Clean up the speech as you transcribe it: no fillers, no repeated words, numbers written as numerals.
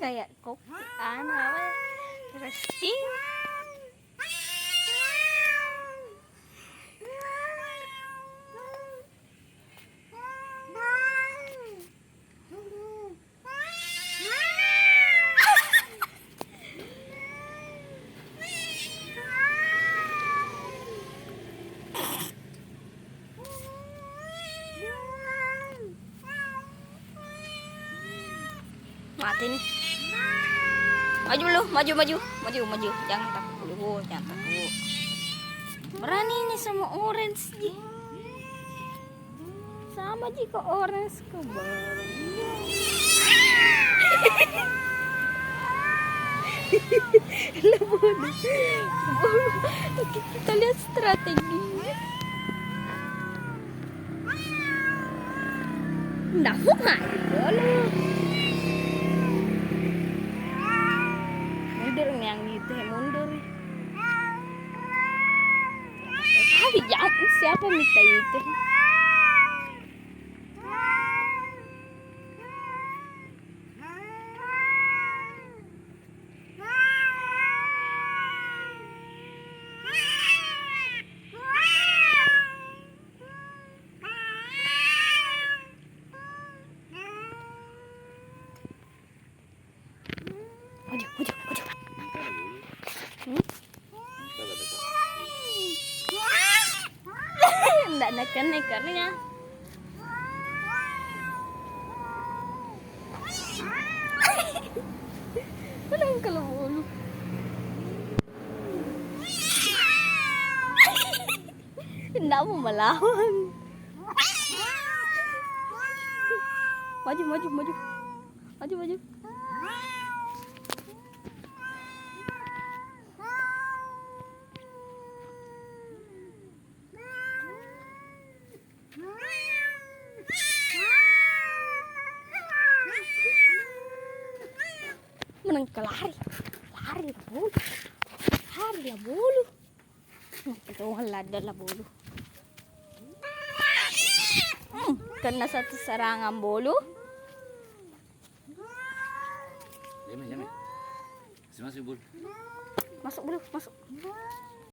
kayak kopi anak resting. Mati nih. Maju lu, maju. Jangan takut dulu, jangan takut. Berani nih sama orange ji. Sama jika orange ke Oke, kita lihat strateginya. Nafuk nggak? Mundur nih yang gitu ya, mundur. Kali jangan siapa minta itu? Maju. Enggak nakan ekornya. Belum kalau bulu. Enggak mau melawan. Maju. Menang ke lari lah bulu. Itu lada lah bulu. Kena satu serangan bulu. Jangan. Masuk bulu. Masuk.